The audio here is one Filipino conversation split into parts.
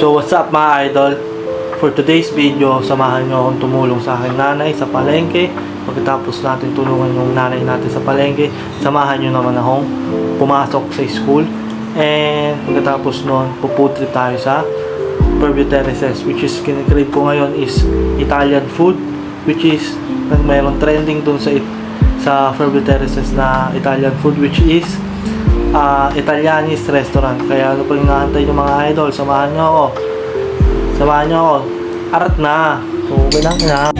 So what's up mga idol? For today's video, samahan nyo akong tumulong sa aking nanay sa palengke. Pagkatapos natin tulungan yung nanay natin sa palengke, samahan nyo naman akong pumasok sa school. And pagkatapos nun, puputrip tayo sa Fairview Terraces, which is kinikrave ko ngayon is Italian food, which is mayroon trending dun sa Fairview Terraces na Italian food, which is Italianis restaurant. Kaya ano pa yung naantay yung mga idol, samahan nyo ako. Arat na. So, bilang na.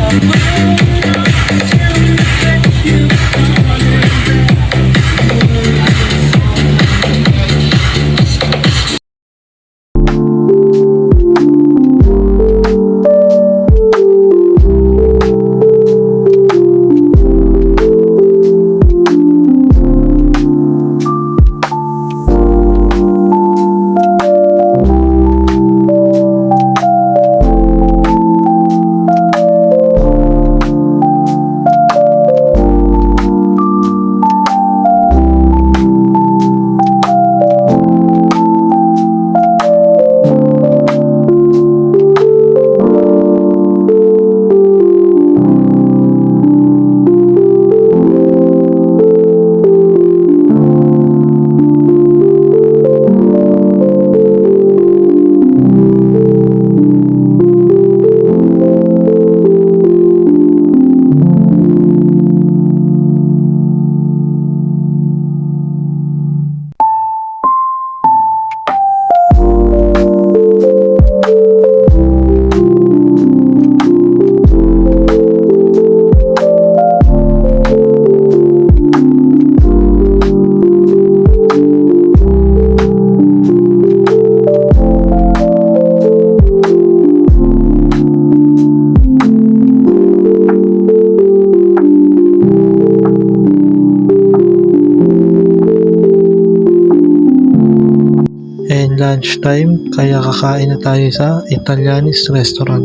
And lunch time, kaya kakain na tayo sa Italianis restaurant.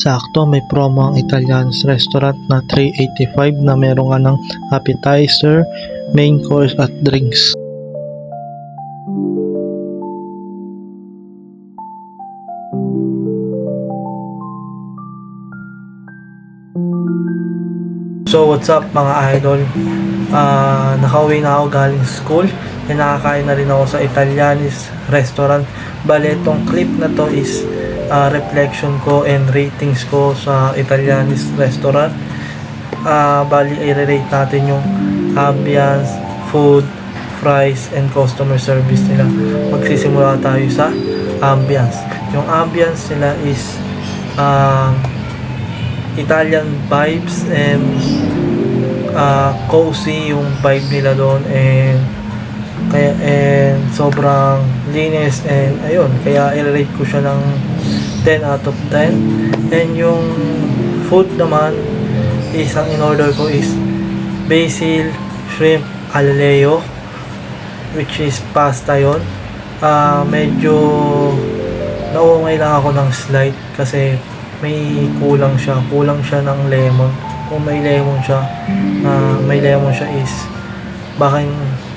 Sakto, may promo ang Italianis restaurant na 385 na meron nga ng appetizer, main course at drinks. So what's up mga idol? Nakauwi na ako galing school and nakakain na rin ako sa Italianis restaurant. Bale, itong clip na to is reflection ko and ratings ko sa Italianis restaurant. Bali, i-rate natin yung ambience, food, price, and customer service nila. Magsisimula tayo sa ambience. Yung ambience nila is Italian vibes and cozy yung vibe nila doon, and sobrang linis, and ayun, kaya i-rate ko siya ng 10 out of 10. And yung food naman is, ang in-order ko is basil, shrimp, alaleo, which is pasta yon. Medyo naumay lang ako ng slight kasi may kulang siya ng lemon. Kung may lemon siya is baka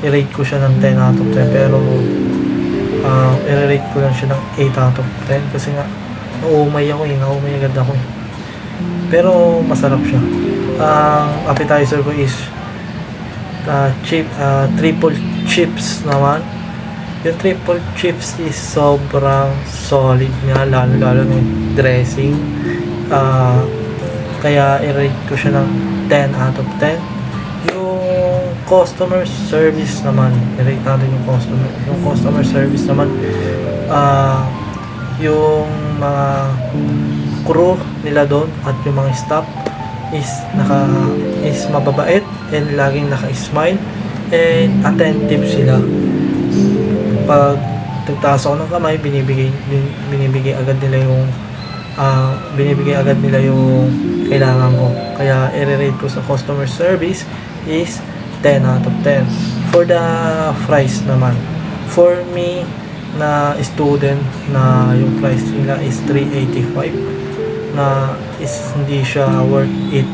i-rate ko siya ng 10 out of 10, pero i-rate ko lang siya ng 8 out of 10 kasi nga naumay agad ako. Pero masarap siya. Ang appetizer ko is triple chips naman. Yung triple chips is sobrang solid niya, lalo na yung dressing. Kaya i-rate ko siya ng 10 out of 10. Yung customer service naman, i-rate natin yung customer service naman. Yung mga crew nila doon at yung mga staff is mababait and laging naka-smile and attentive sila. Pag tagtaas ako ng kamay, binibigay agad nila yung kailangan ko. Kaya i-rate ko sa customer service is 10 out of 10. For the fries naman, For me na student na yung price nila is 385 na is hindi siya worth it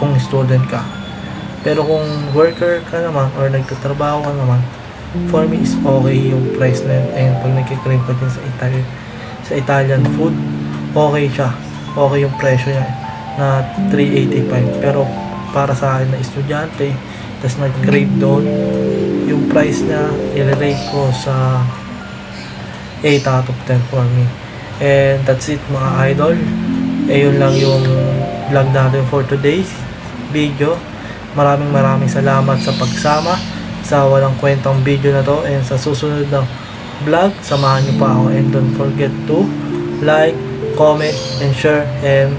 kung student ka. Pero kung worker ka naman or nagtatrabaho ka naman, for me is okay yung price na yun. And pag nagkikrave ka din sa Italian food, okay siya. Okay yung presyo niya na 385. Pero para sa akin na estudyante, tas nag-crave doon, yung price niya, i-rate ko sa 8 out of 10 for me. And that's it mga idol. Yun lang yung vlog natin for today's video. Maraming salamat sa pagsama sa walang kwentang video na to. And sa susunod na vlog, samahan nyo pa ako. And don't forget to like, comment, and share. And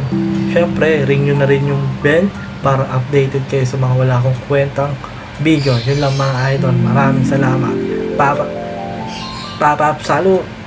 syempre, ring nyo na rin yung bell para updated kayo sa mga wala akong kwentang video. Yun lang mga idol. Maraming salamat. Papa, salut!